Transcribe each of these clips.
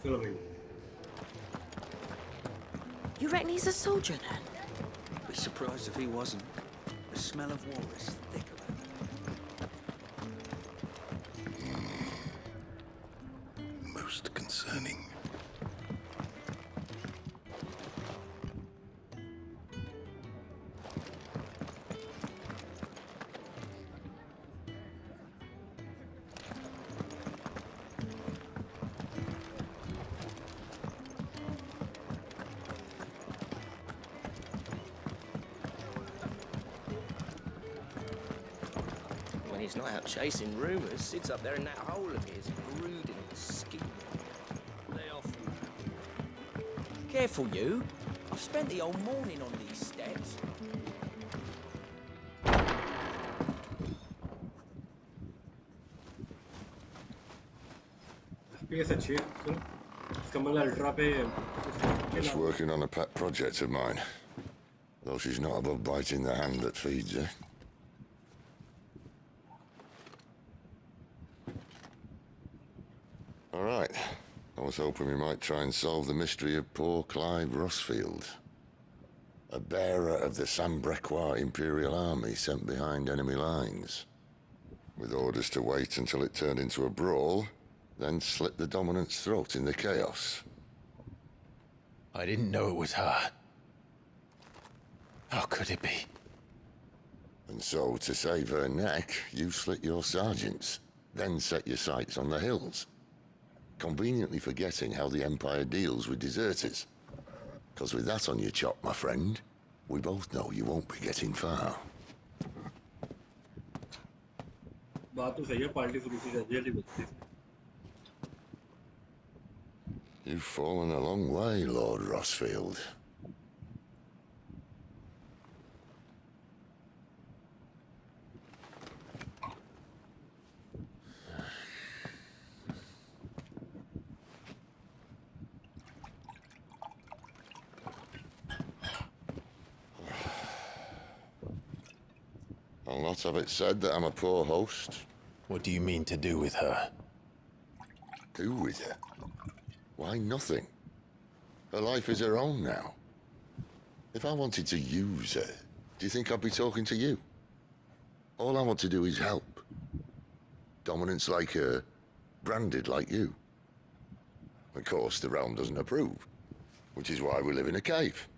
चलो भाई. You reckon he's a soldier then? Be surprised if he wasn't. The smell of war is thick about him. Most concerning. He's not out chasing rumours. Sits up there in that hole of his, brooding and scheming. Lay off him. Careful, you. I've spent the whole morning on these steps. FPS अच्छी है. चलो. इसका मतलब ultra पे. Just working on a pet project of mine. Though she's not above biting the hand that feeds her. All right. I was hoping we might try and solve the mystery of poor Clive Rosfield. A bearer of the Sambrequois Imperial Army sent behind enemy lines. With orders to wait until it turned into a brawl, then slit the dominant's throat in the chaos. I didn't know it was her. How could it be? And so, to save her neck, you slit your sergeants, then set your sights on the hills. Conveniently forgetting how the Empire deals with deserters. Because with that on your chop, my friend, we both know you won't be getting far. बात तो सही है. Party शुरू से जल्दी बचती है. You've fallen a long way, Lord Rosfield. I'll not have it said that I'm a poor host. What do you mean to do with her? Do with her? Why, nothing. Her life is her own now. If I wanted to use her, do you think I'd be talking to you? All I want to do is help. Dominants like her, branded like you. Of course, the realm doesn't approve, which is why we live in a cave.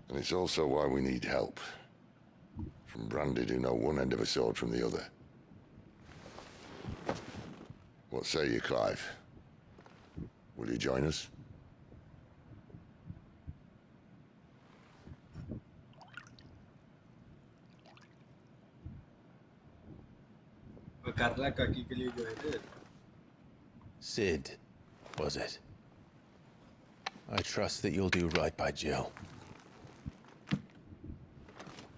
And it's also why we need help. From branded who know one end of a sword from the other. What say you, Clive? Will you join us? कर रहा काकी के लिए जो है. Sid, was it? I trust that you'll do right by Jill.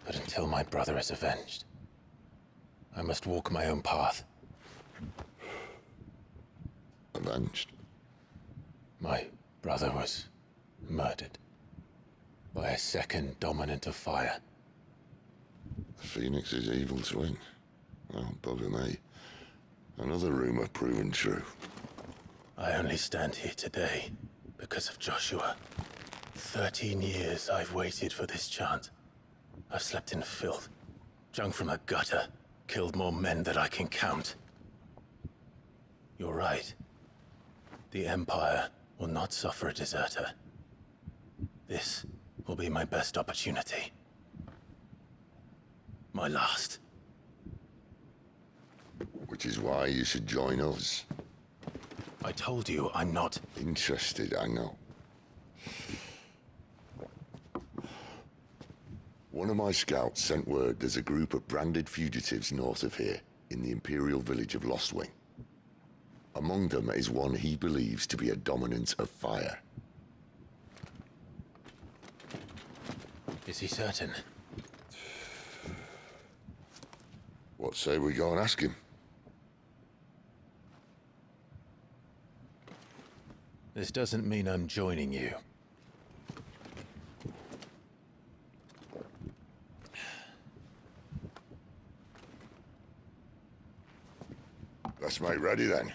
But until my brother is avenged, I must walk my own path. Avenged? My brother was murdered by a second dominant of fire. The Phoenix's evil twin. Oh, bugger me. Another rumor proven true. I only stand here today because of Joshua. 13 years I've waited for this chance. I've slept in filth, drunk from a gutter, killed more men than I can count. You're right. The Empire will not suffer a deserter. This will be my best opportunity. My last. Which is why you should join us. I told you I'm not Interested, I know. One of my scouts sent word there's a group of branded fugitives north of here, in the Imperial village of Lostwing. Among them is one he believes to be a dominant of fire. Is he certain? What say we go and ask him? This doesn't mean I'm joining you. make ready then.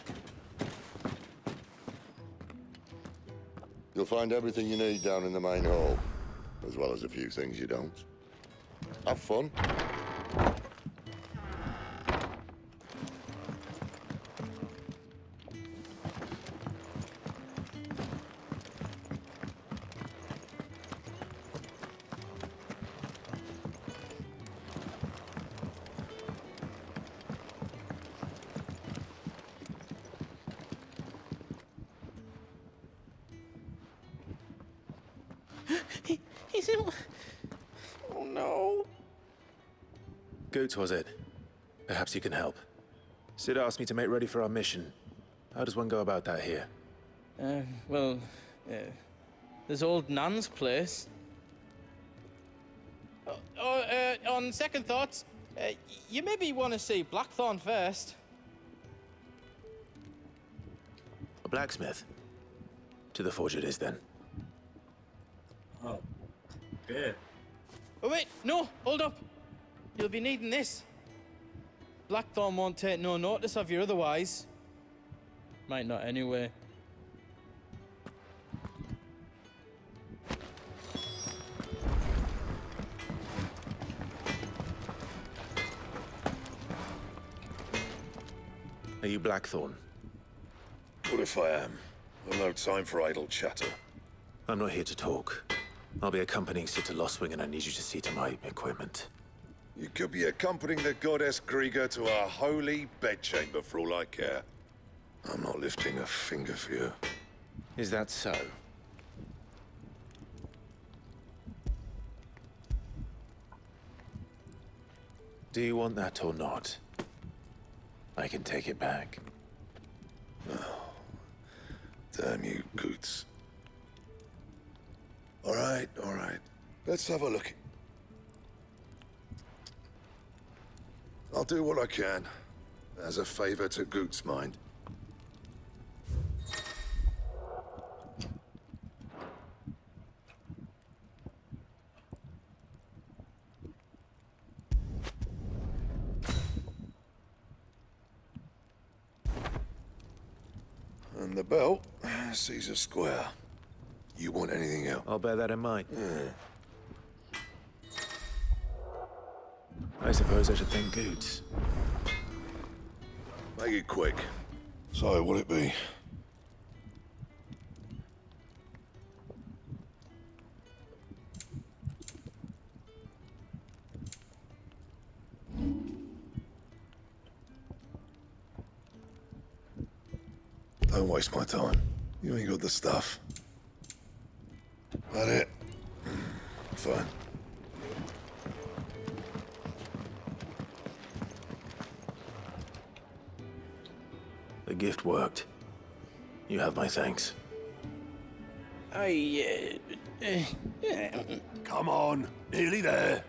You'll find everything you need down in the main hall, as well as a few things you don't. Have fun. He's in... Oh, no. Goots, was it? Perhaps you can help. Sid asked me to make ready for our mission. How does one go about that here? Well, there's old Nan's place. On second thoughts, you maybe want to see Blackthorn first. A blacksmith? To the forge it is, then. Oh. Okay. Oh, wait, no, hold up. You'll be needing this. Blackthorn won't take no notice of you otherwise. Might not anyway. Are you Blackthorn? What if I am? I've no time for idle chatter. I'm not here to talk. I'll be accompanying Sid to Lostwing, and I need you to see to my equipment. You could be accompanying the goddess Grieger to our holy bedchamber for all I care. I'm not lifting a finger for you. Is that so? Do you want that or not? I can take it back. Damn you, Goots. All right. Let's have a look. I'll do what I can, as a favor to Goots' mind. And the belt sees a square. You want anything else? I'll bear that in mind. I suppose I should thank Goots. Make it quick. So, what'll it be? Don't waste my time. You ain't got the stuff. That it? Fine. The gift worked. You have my thanks. Come on, nearly there.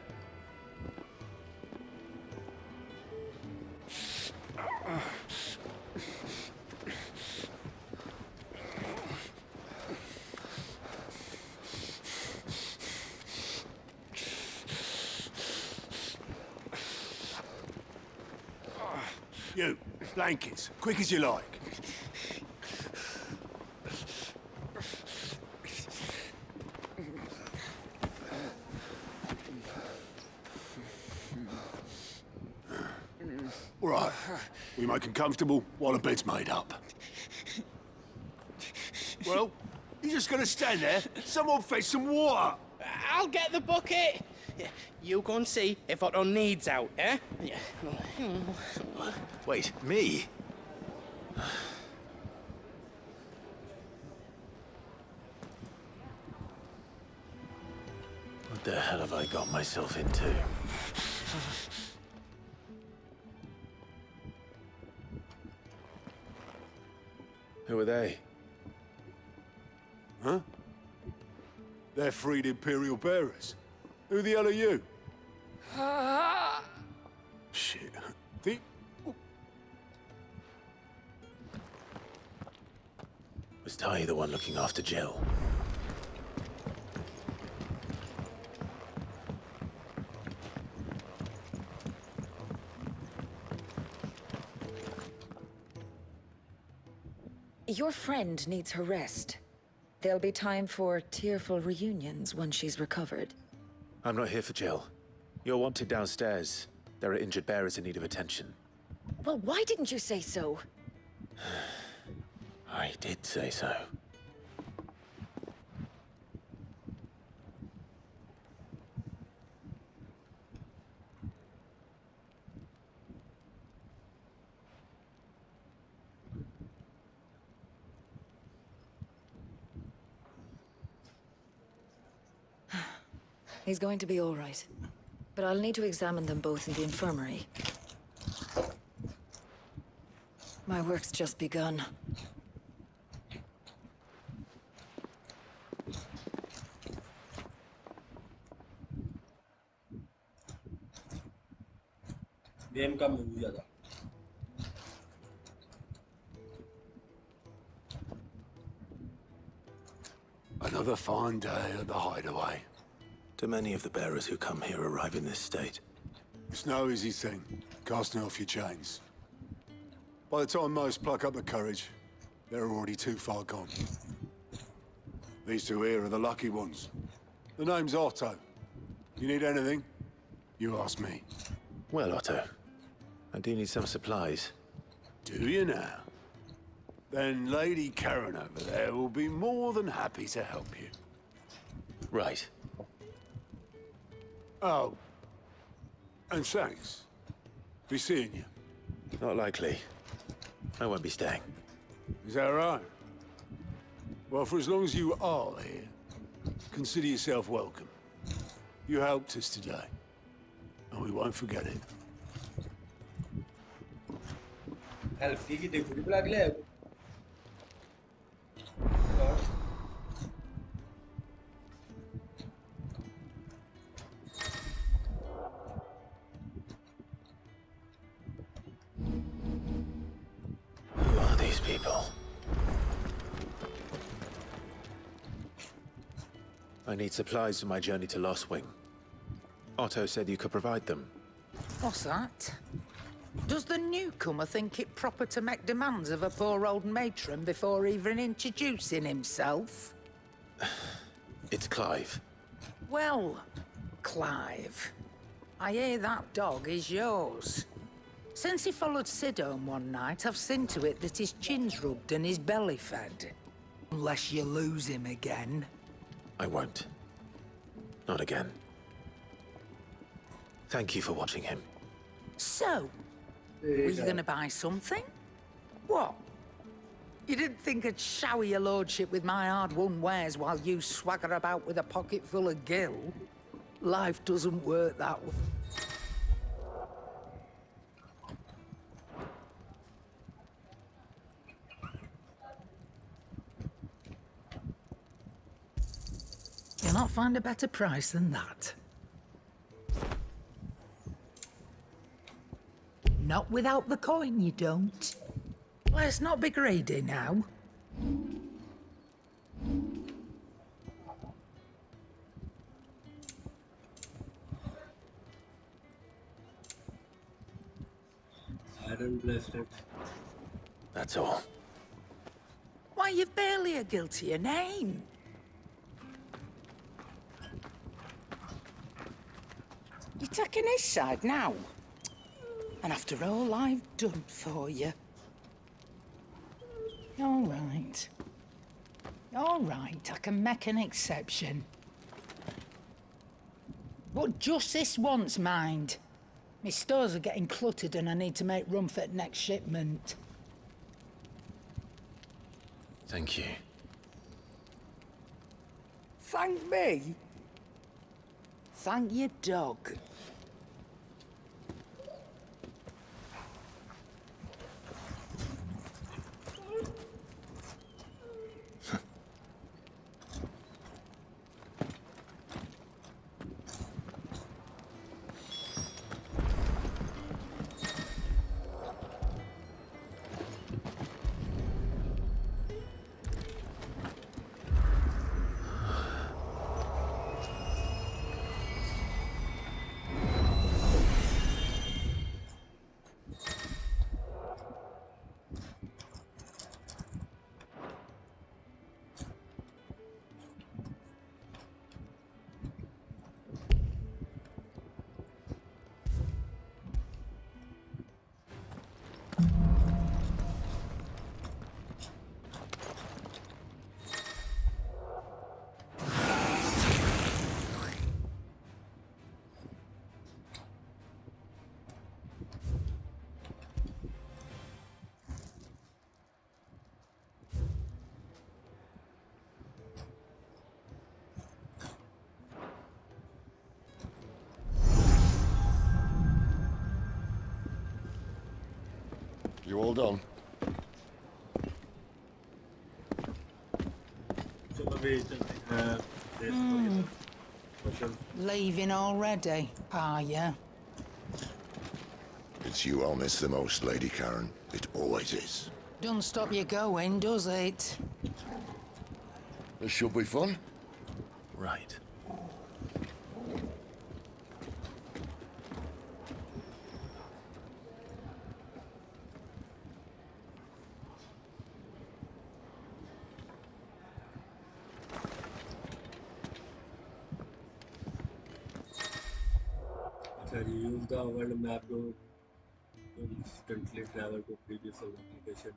You, blankets, quick as you like. All right, we make 'em comfortable while the bed's made up. Well, you just gonna stand there? Someone fetch some water. I'll get the bucket. You go and see if Otto needs out, eh? Wait, me? What the hell have I got myself into? Who are they? Huh? They're freed Imperial bearers. Who the hell are you? Shit. Was Ty the one looking after Jill? Your friend needs her rest. There'll be time for tearful reunions when she's recovered. I'm not here for Jill. You're wanted downstairs. There are injured bearers in need of attention. Well, why didn't you say so? I did say so. He's going to be all right. But I'll need to examine them both in the infirmary. My work's just begun. Game का move ज्यादा Another fine day at the hideaway. Do many of the bearers who come here arrive in this state? It's no easy thing, casting off your chains. By the time most pluck up the courage, they're already too far gone. These two here are the lucky ones. The name's Otto. You need anything? You ask me. Well, Otto, I do need some supplies. Do you now? Then Lady Karen over there will be more than happy to help you. Right. Oh. And thanks. Be seeing you. Not likely. I won't be staying. Is that right? Well, for as long as you are here, consider yourself welcome. You helped us today, and we won't forget it. Help की difficulty पे लागले है Who are these people? I need supplies for my journey to Lost Wing. Otto said you could provide them. What's that? Does the newcomer think it proper to make demands of a poor old matron before even introducing himself? It's Clive. Well, Clive, I hear that dog is yours. Since he followed Sid home one night, I've seen to it that his chin's rubbed and his belly fed. Unless you lose him again. I won't. Not again. Thank you for watching him. So, were you gonna buy something? What? You didn't think I'd shower your lordship with my hard-won wares while you swagger about with a pocket full of gil? Life doesn't work that way. You'll not find a better price than that. Not without the coin, you don't. Let's not be greedy now. Iron blasted. That's all. Why, you've barely a guiltier name. You're taking his side now. And after all I've done for you. All right. All right, I can make an exception. But just this once, mind. My stores are getting cluttered and I need to make room for the next shipment. Thank you. Thank me? Thank your dog. You all done? चलो अभी चलते हैं देश को ये सब Leaving already, are ya? It's you I'll miss the most, Lady Karen. It always is. Don't stop you going, does it? This should be fun. Right. अच्छा use the world map to instantly travel to previous location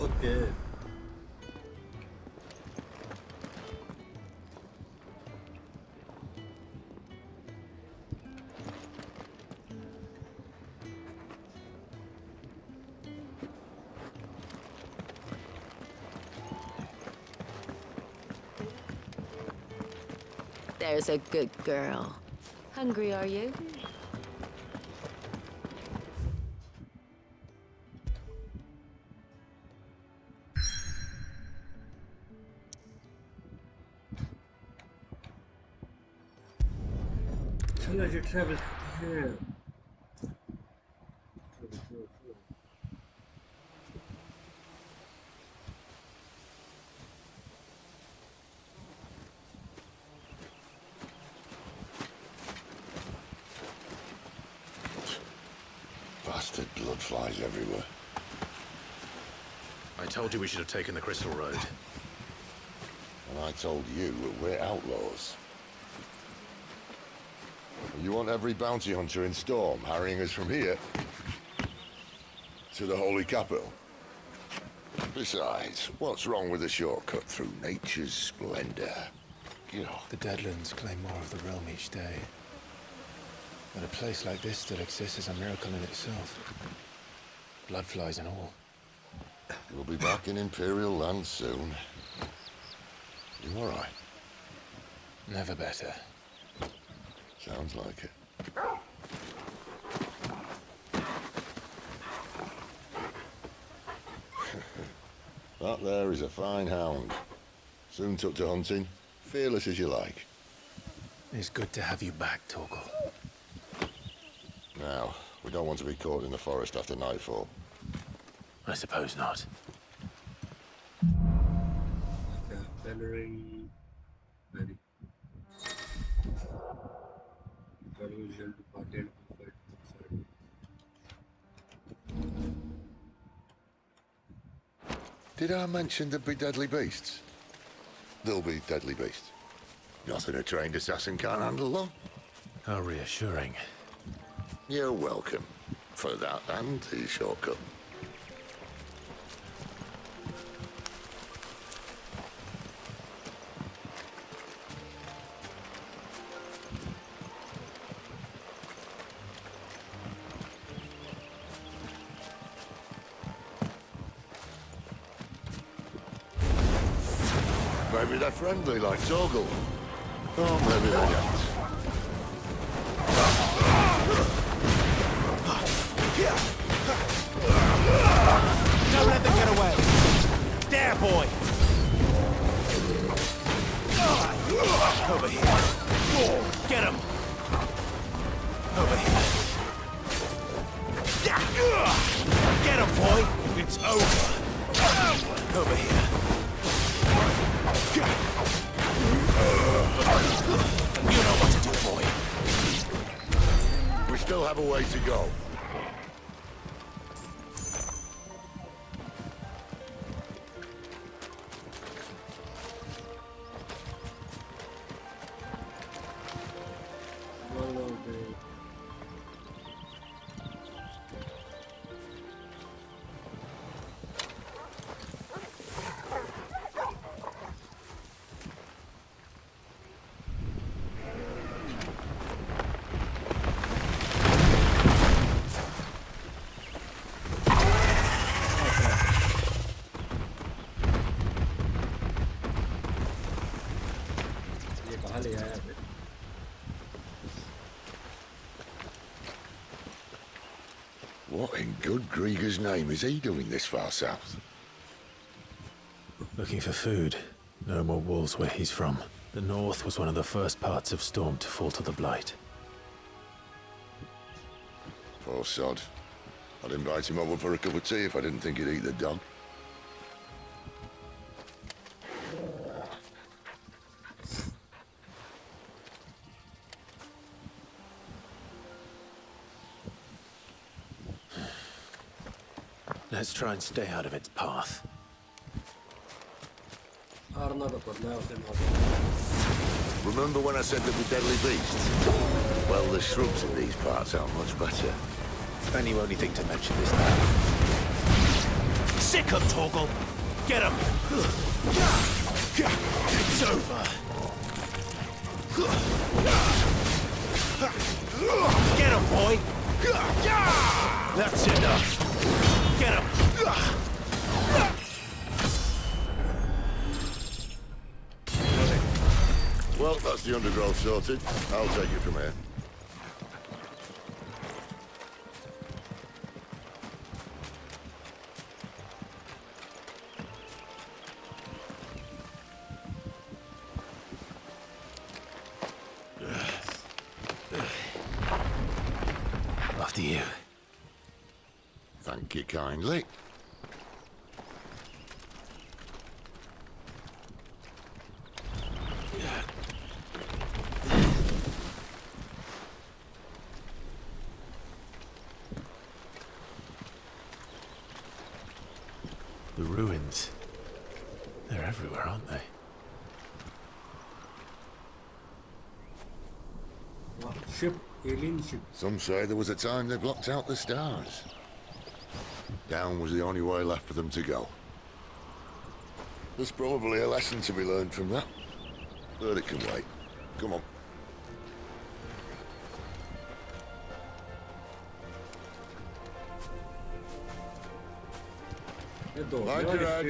okay There's a good girl. Hungry, are you? चलो जी travel here Bastard blood flies everywhere. I told you we should have taken the Crystal Road. And I told you that we're outlaws. You want every bounty hunter in Storm harrying us from here to the Holy Capital? Besides, what's wrong with a shortcut through nature's splendor? You know. The Deadlands claim more of the realm each day. But a place like this still exists is a miracle in itself. Bloodflies and all. We'll be back in Imperial land soon. You all right? Never better. Sounds like it. That there is a fine hound. Soon took to hunting. Fearless as you like. It's good to have you back, Torgal. Now, we don't want to be caught in the forest after nightfall. I suppose not. Coloring very unusual departed but Did I mention there'd be deadly beasts? There'll be deadly beasts. Nothing a trained assassin can't handle, though. How reassuring. You're welcome for that and the shortcut. Maybe they're friendly like Torgal. Oh, maybe they aren't. Don't let them get away! There, boy! Over here. Get him! Over here. Get him, boy! It's over. Over here. You know what to do, boy. We still have a way to go. good Grieger's name is he doing this far south? Looking for food. No more wolves where he's from. The north was one of the first parts of Storm to fall to the Blight. Poor sod. I'd invite him over for a cup of tea if I didn't think he'd eat the dog. Let's try and stay out of its path. Remember when I said there were deadly beasts? Well, the shrubs in these parts are much better. And you only think to mention this now. Sick of Torgal! Get him! It's over! Get him, boy! That's enough! Get him! Well, that's the undergrowth sorted. I'll take you from here. After you. Thank you kindly. The ruins. They're everywhere, aren't they? Ship, alien ship. Some say there was a time they blocked out the stars. Down was the only way left for them to go. There's probably a lesson to be learned from that. But it can wait. Come on. Mind your head.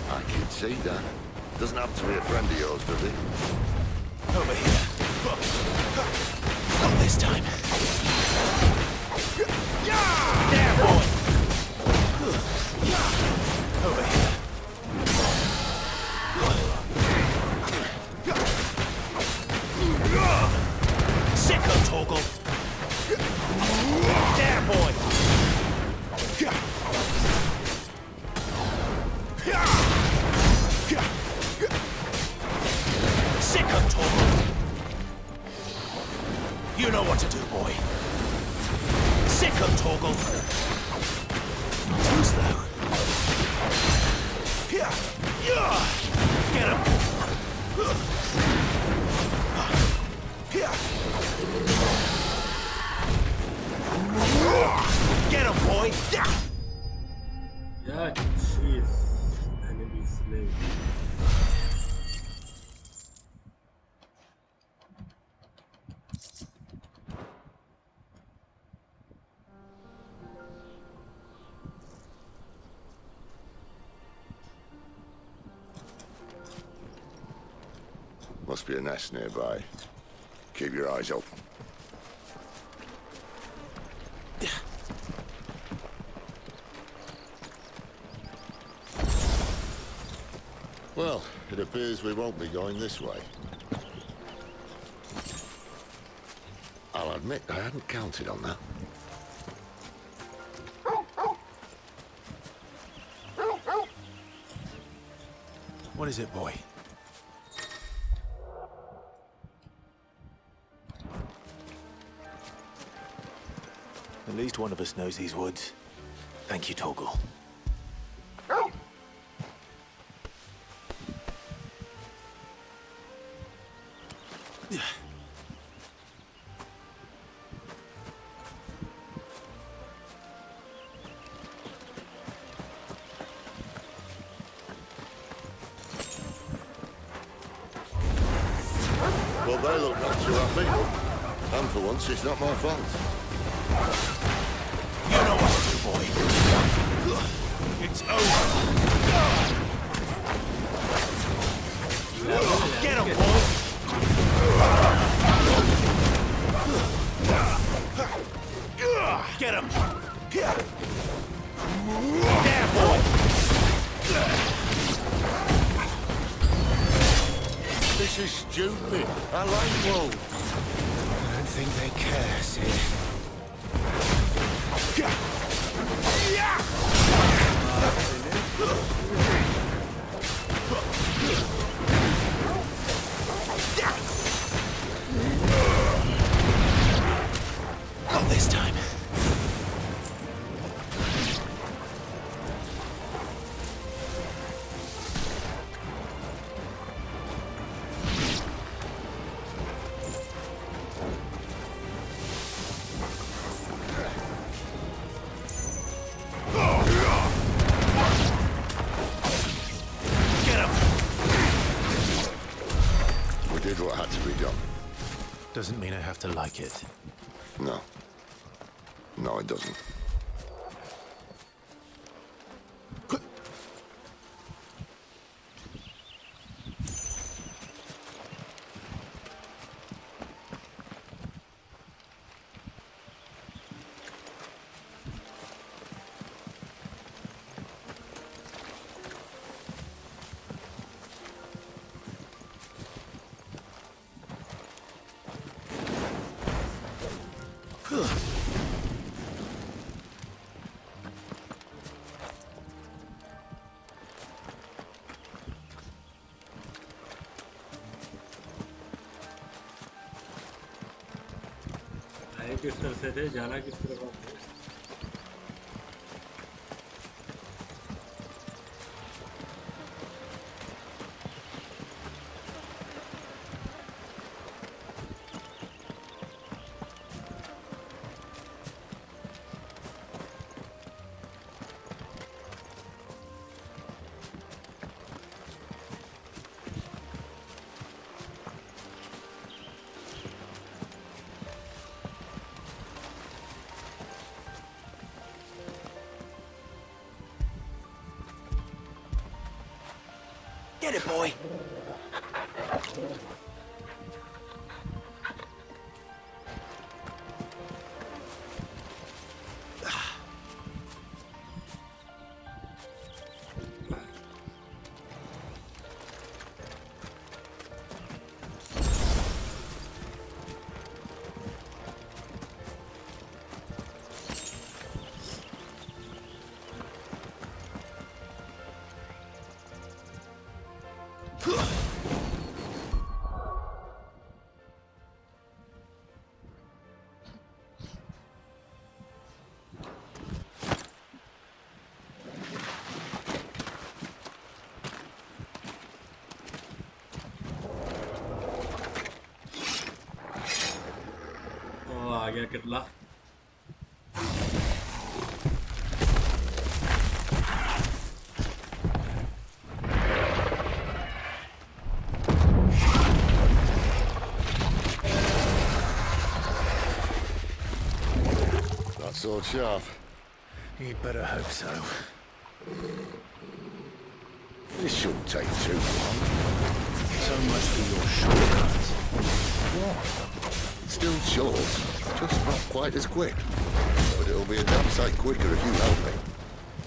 I can see that. Doesn't happen to be a friend of yours, does he? Over here. Not this time. There, boy! Over here. Sick of Torgal! There, boy! Sick of Torgal! You know what to do, boy. Sick of Torgal! Too slow. Get him! Get him, boy! Yeah, she is enemy slave. Must be a nest nearby. Keep your eyes open. Well, it appears we won't be going this way. I'll admit I hadn't counted on that. What is it, boy? At least one of us knows these woods. Thank you, Torgal. Well, they look not too happy. And for once, it's not my fault. You know what to do, boy. It's over. Get him, boy. Get him. There, boy. This is stupid. I like wool. I don't think they care, Sid. Not this time. We did what had to be done. Doesn't mean I have to like it. No. No, it doesn't. आए किस तरह से थे जाना किस तरफ आपने Get it, boy. आ गया कितला That sword sharp. You'd better hope so. This shouldn't take too long. So much for your shortcuts. Still short, just not quite as quick. But it'll be a damn sight quicker if you help me.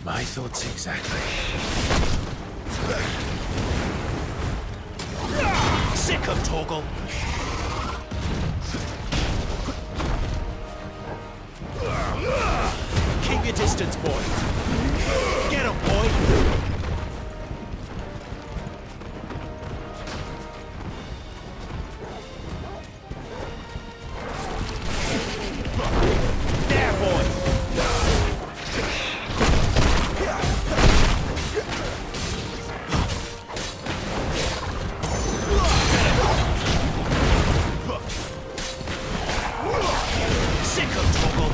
My thoughts exactly. Sick of Torgal. Keep your distance, boy. Get him, boy. There, boy. Sick of Torgal.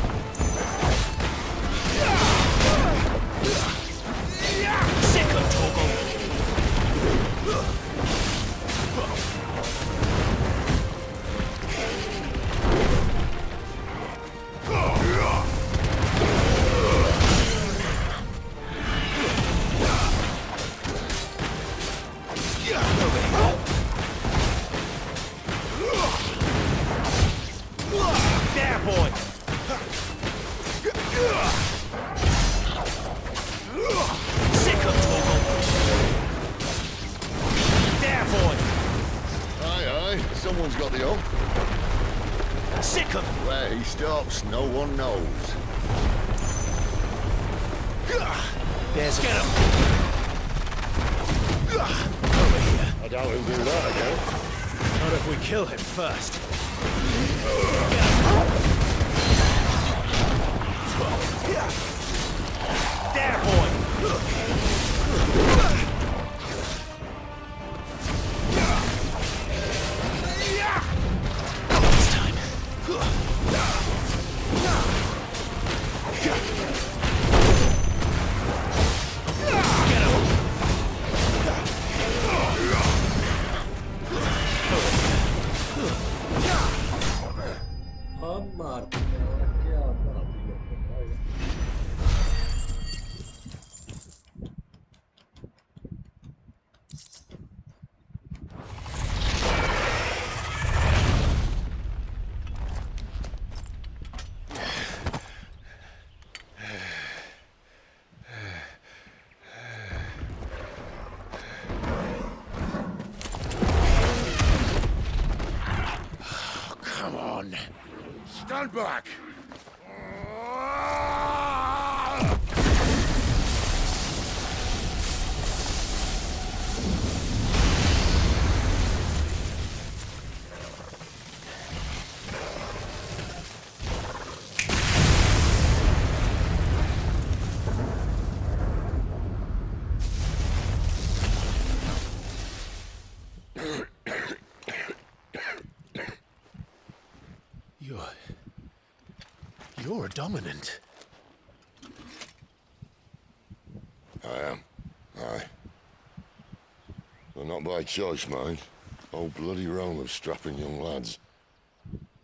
Someone's got the hook. Sick of him! Where he stops, no one knows. There's Get him! Over here. I doubt he'll do that again. Not if we kill him first. There, boy! This time. Get him! हम मारते हैं क्या मारते हैं भाई Come on. Stand back. You're a dominant. I am. Aye. Well, not by choice, mind. Whole bloody realm of strapping young lads.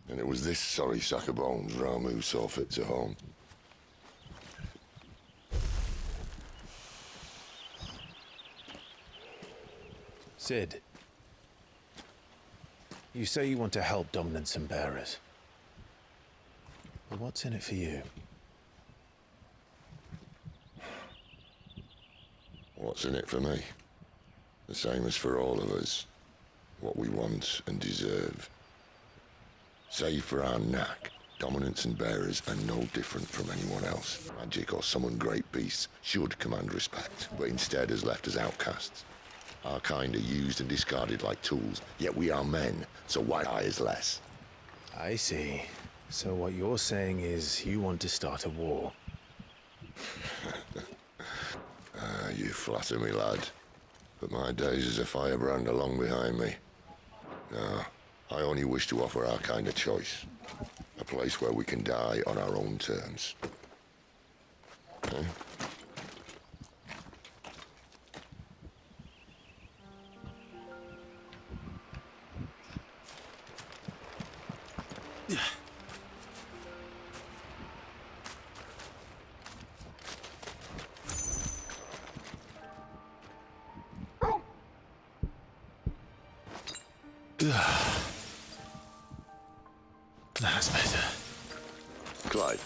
And it was this sorry sack of bones Ramu saw fit to home. Sid, you say you want to help dominants and bearers. But what's in it for you? What's in it for me? The same as for all of us. What we want and deserve. Save for our knack, dominants and bearers are no different from anyone else. Magic or summoned great beasts should command respect, but instead has left us outcasts. Our kind are used and discarded like tools, yet we are men, so why die is less? I see. So what you're saying is you want to start a war? You flatter me, lad. But my days as a firebrand are long behind me. No, I only wish to offer our kind of choice. A place where we can die on our own terms. Okay? That's better. Clive,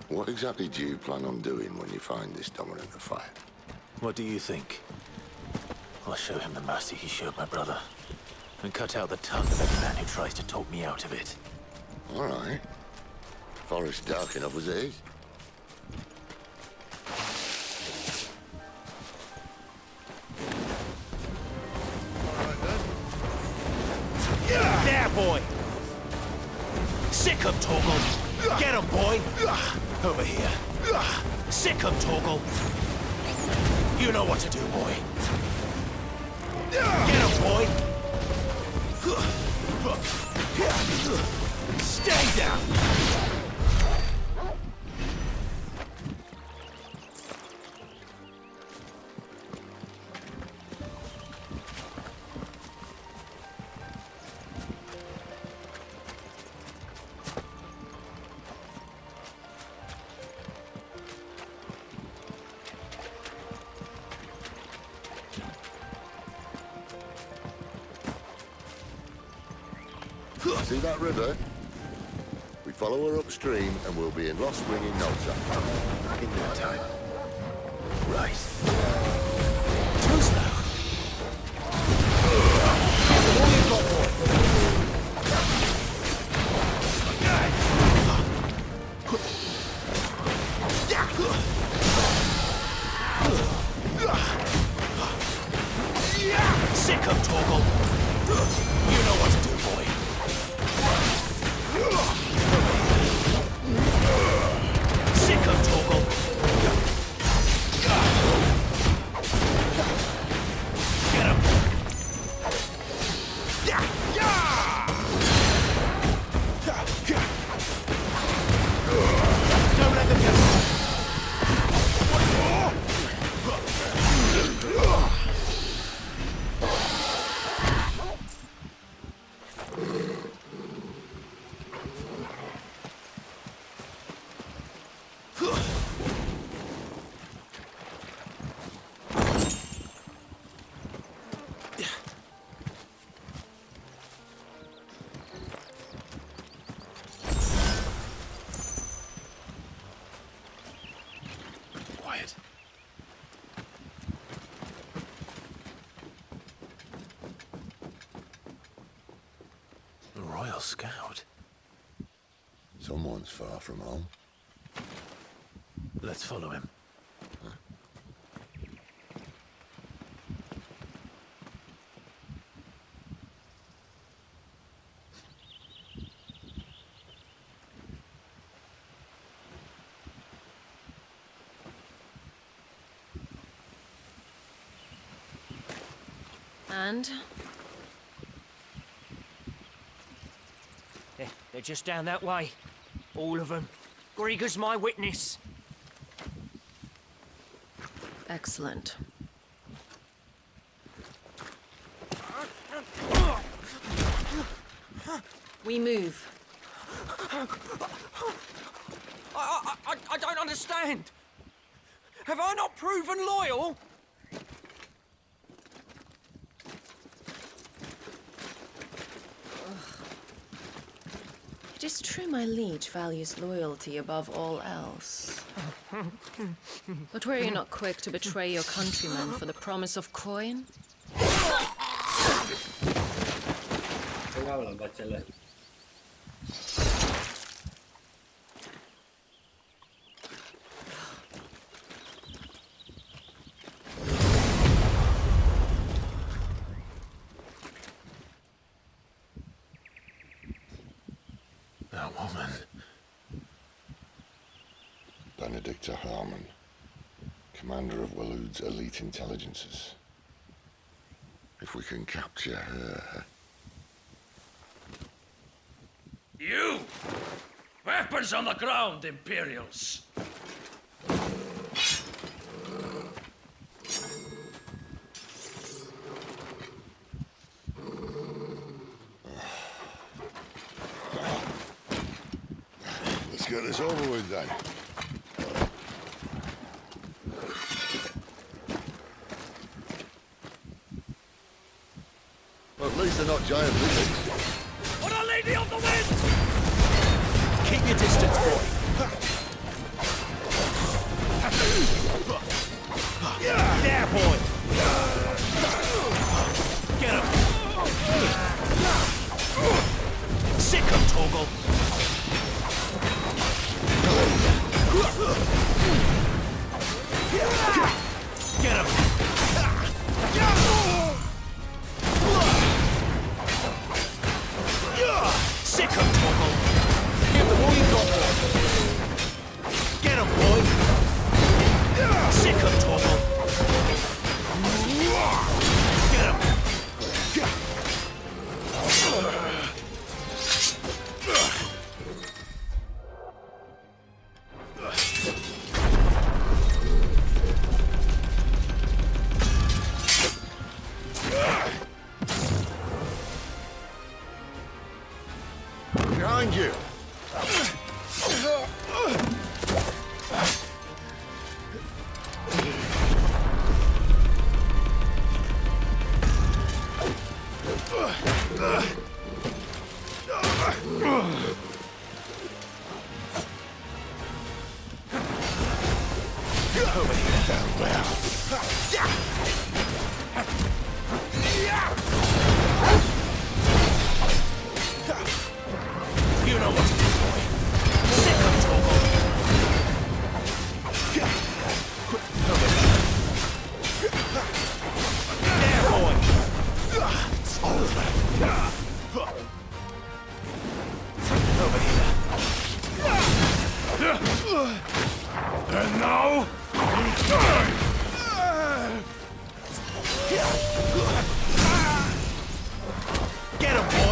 what exactly do you plan on doing when you find this dominant of fire? What do you think? I'll show him the mercy he showed my brother. And cut out the tongue of any man who tries to talk me out of it. All right. Forest dark enough as it is. There, boy! Sick him, Torgal! Get him, boy! Over here. Sick him, Torgal! You know what to do, boy. Get him, boy! Stay down! See that river? We follow her upstream and we'll be in Lost Spring in no time. In no time. Right. Too slow. All you've got, boy. Sick of Torgal. You know what to do, boy. Sick of Torgal. Get him. Don't let them get him. Scout. Someone's far from home. Let's follow him. And? They're just down that way. All of them. Grieger's my witness. Excellent. We move. I don't understand. Have I not proven loyal? It is true my liege values loyalty above all else. But were you not quick to betray your countrymen for the promise of coin? That woman. Benedikta Harmon, commander of Waloed's elite intelligences. If we can capture her... You! Weapons on the ground, Imperials! Let's get this over with then. Well, at least they're not giant lizards. On a lady of the wind! Keep your distance, boy. There, boy! Get him. Sick of Torgal. Get him. Sick of Torgal. Give them all you got. Get him, boy. Sick of Torgal. Get him. Behind you! You know what to do, boy. Sick of Torgal. There, boy.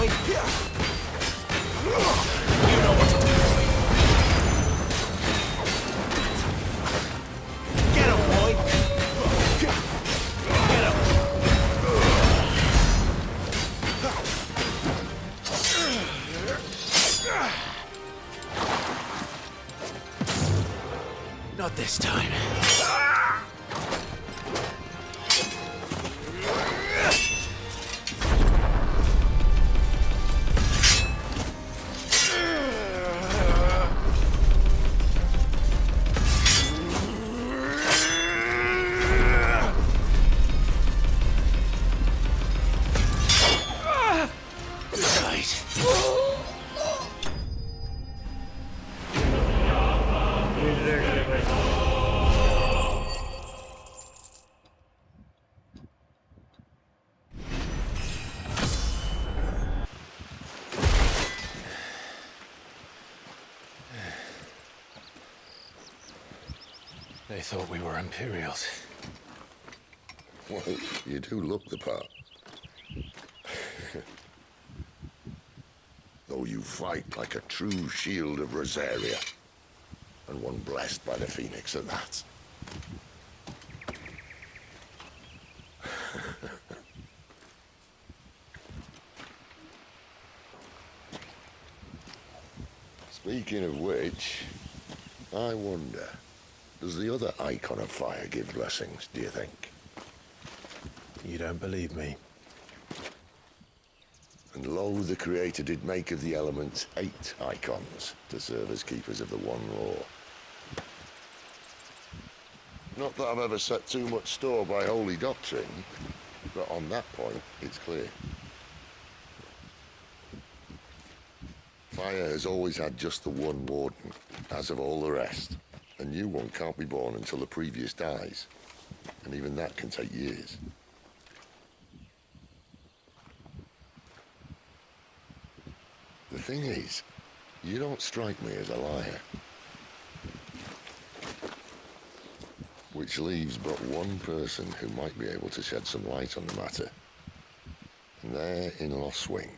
boy! You know what to do. Get him, boy! Get him! Not this time. They thought we were Imperials. Well, you do look the part. Though you fight like a true shield of Rosaria. And one blessed by the Phoenix at that. Speaking of which, I wonder, does the other Eikon of Fire give blessings, do you think? You don't believe me? And lo, the Creator did make of the elements 8 Eikons to serve as keepers of the one law. Not that I've ever set too much store by holy doctrine, but on that point, it's clear. Fire has always had just the one warden, as of all the rest. A new one can't be born until the previous dies, and even that can take years. The thing is, you don't strike me as a liar. Which leaves but one person who might be able to shed some light on the matter. And they're in Lost Swing.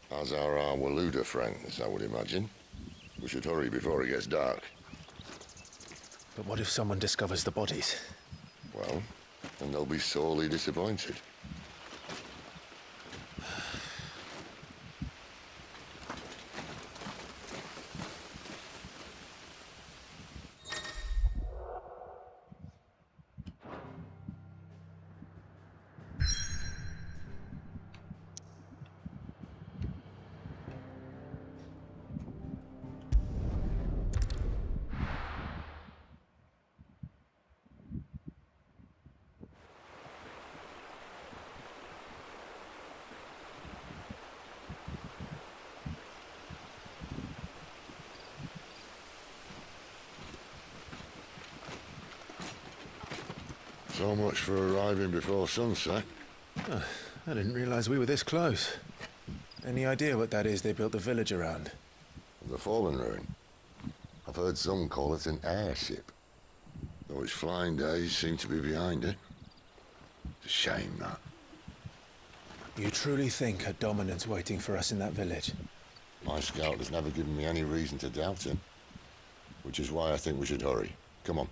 As are our Waluda friends, I would imagine. We should hurry before it gets dark. But what if someone discovers the bodies? Well, then they'll be sorely disappointed. So much for arriving before sunset. Oh, I didn't realize we were this close. Any idea what that is they built the village around? The Fallen Ruin. I've heard some call it an airship. Though its flying days seem to be behind it. It's a shame, that. You truly think a dominant's waiting for us in that village? My scout has never given me any reason to doubt him. Which is why I think we should hurry. Come on.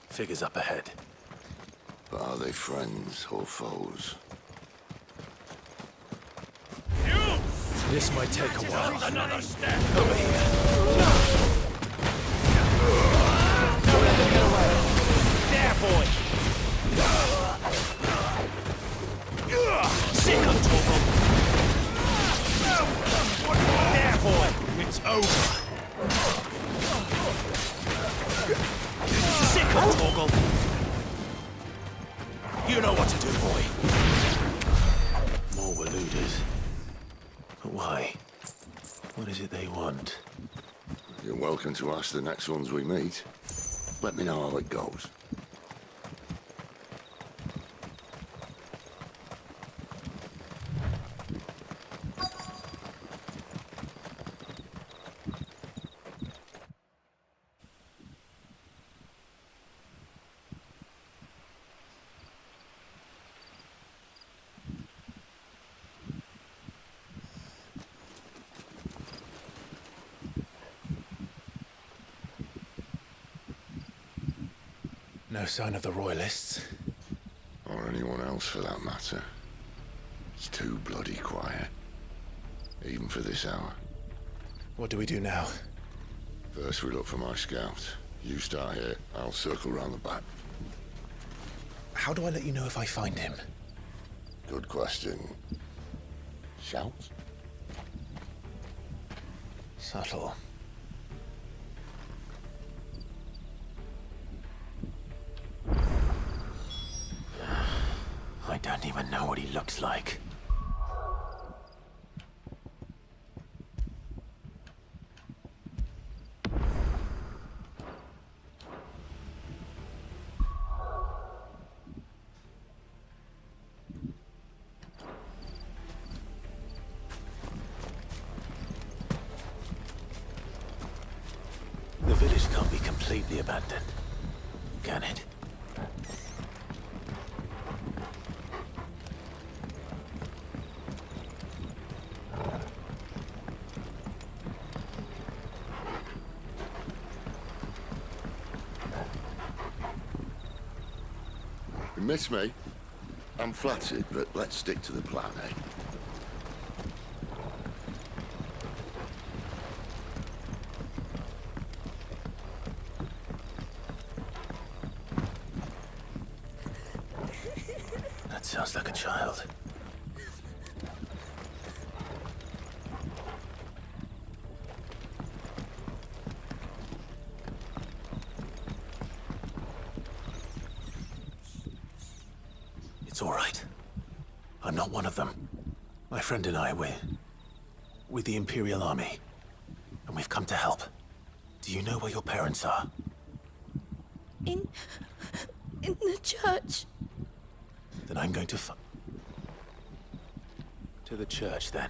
Figures up ahead. But are they friends or foes? This might take a while. Another step. Over here. they want? You're welcome to ask the next ones we meet. Let me know how it goes. No sign of the Royalists. Or anyone else for that matter. It's too bloody quiet. Even for this hour. What do we do now? First we look for my scout. You start here, I'll circle round the back. How do I let you know if I find him? Good question. Shout? Subtle. I don't even know what he looks like. The village can't be completely abandoned, can it? You miss me? I'm flattered, but let's stick to the plan, eh? That sounds like a child. It's all right. I'm not one of them. My friend and I, we're with the Imperial Army. And we've come to help. Do you know where your parents are? In the church. Then I'm going to to the church, then.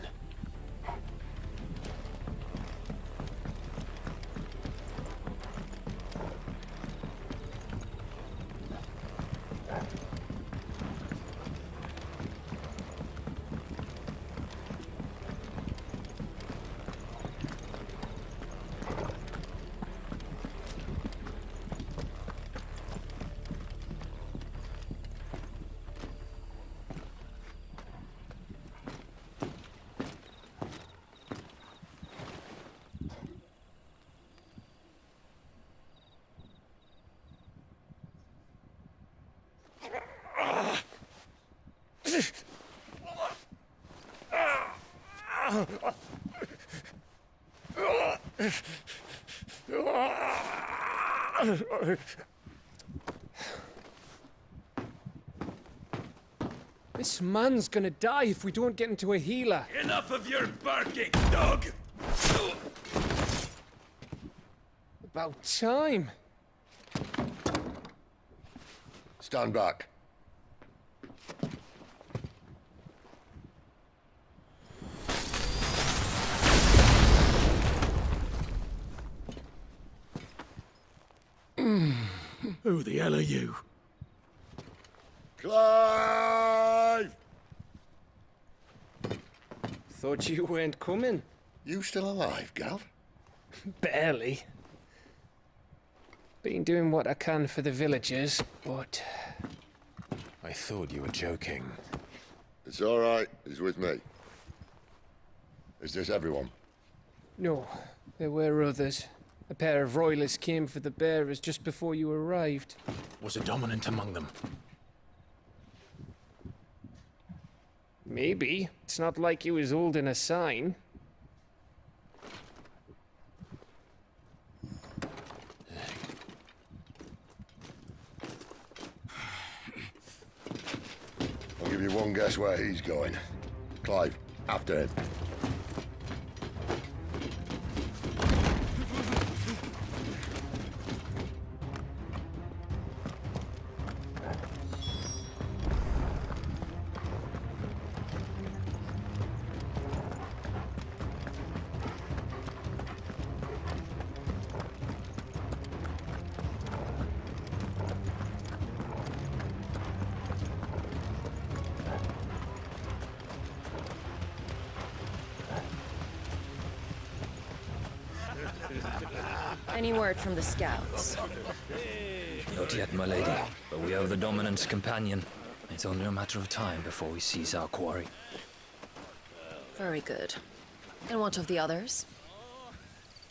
This man's gonna die if we don't get into a healer. Enough of your barking, dog! About time. Stand back. Who the hell are you? Clive! Thought you weren't coming. You still alive, Gav? Barely. Been doing what I can for the villagers, but... I thought you were joking. It's all right. He's with me. Is this everyone? No, there were others. A pair of royalists came for the bearers just before you arrived. Was a dominant among them? Maybe. It's not like he was holding a sign. I'll give you one guess where he's going. Clive, after him. Any word from the scouts? Not yet, my lady, but we have the dominant's companion. It's only a matter of time before we seize our quarry. Very good. And what of the others?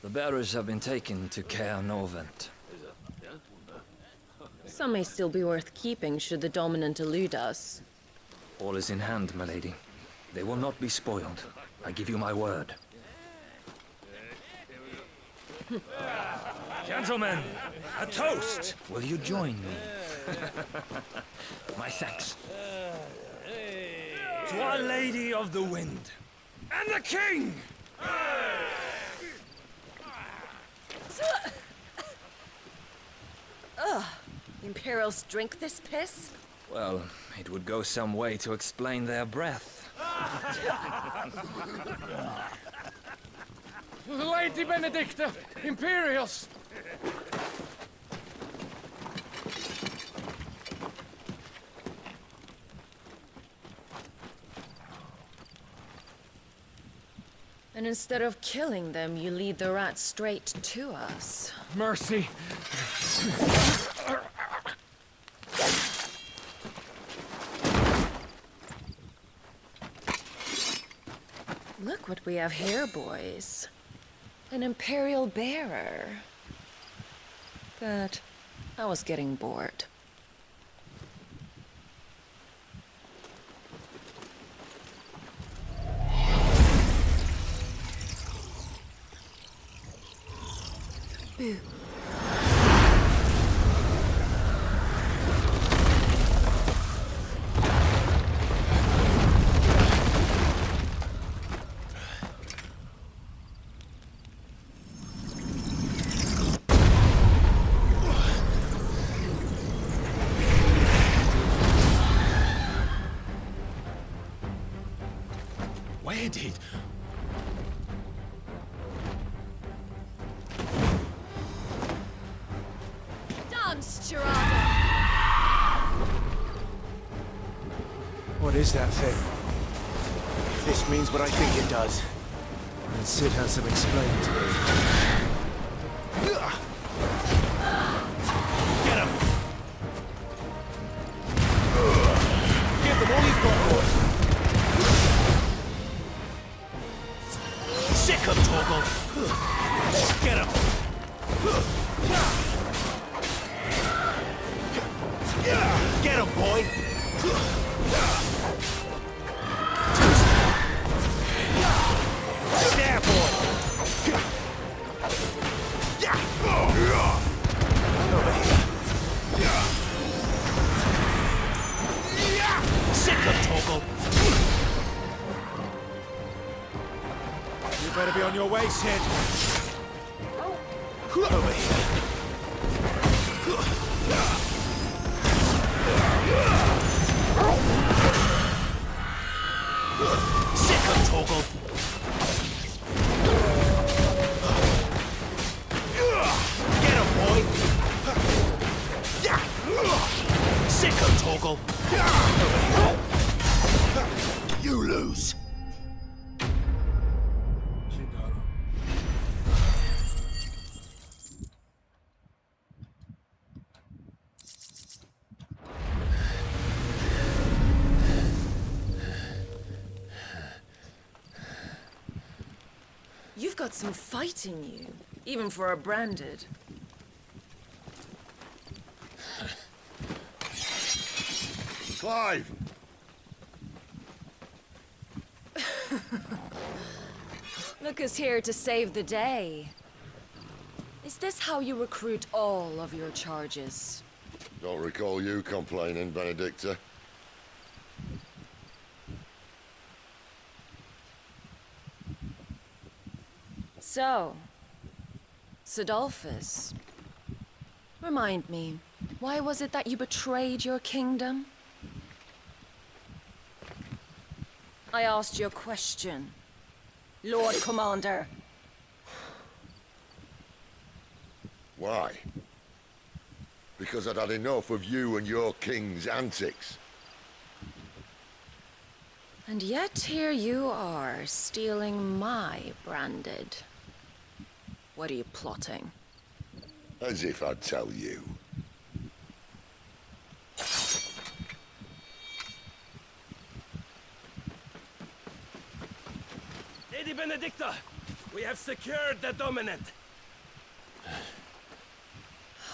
The bearers have been taken to Caer Novent. Some may still be worth keeping should the dominant elude us. All is in hand, my lady. They will not be spoiled. I give you my word. Gentlemen, a toast! Will you join me? My thanks. To Our Lady of the Wind. And the King! Ugh. Imperials drink this piss? Well, it would go some way to explain their breath. Lady Benedikta! Imperials! And instead of killing them, you lead the rats straight to us. Mercy! Look what we have here, boys. An Imperial bearer. But I was getting bored. Boo. Where did... Dance, Tirada! What is that thing? If this means what I think it does, then Sid has some explaining to do. Get him! Give them all you've got, boy! Sick him, Torgal! Get him! Get him, boy! There, boy! Over here. Sick him, Torgal! You better be on your way, Sid. Over here. Sick him, Torgal! Get him, boy! Sick him, Torgal! You lose. You've got some fight in you, even for a branded. Clive! Look who's here to save the day. Is this how you recruit all of your charges? Don't recall you complaining, Benedikta. So, Sidolphus, remind me, why was it that you betrayed your kingdom? I asked you a question, Lord Commander. Why? Because I'd had enough of you and your king's antics. And yet here you are, stealing my branded. What are you plotting? As if I'd tell you. Lady Benedikta, we have secured the dominant.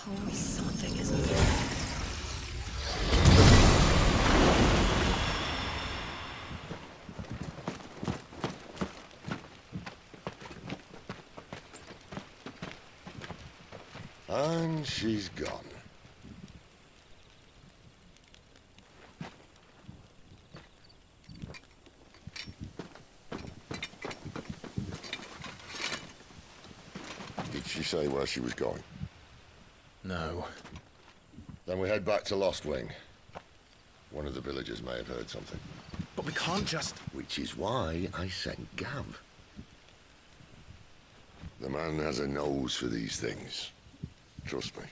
Always something, isn't there? And she's gone. Did she say where she was going? No. Then we head back to Lost Wing. One of the villagers may have heard something. But we can't just... Which is why I sent Gav. The man has a nose for these things. Trust me.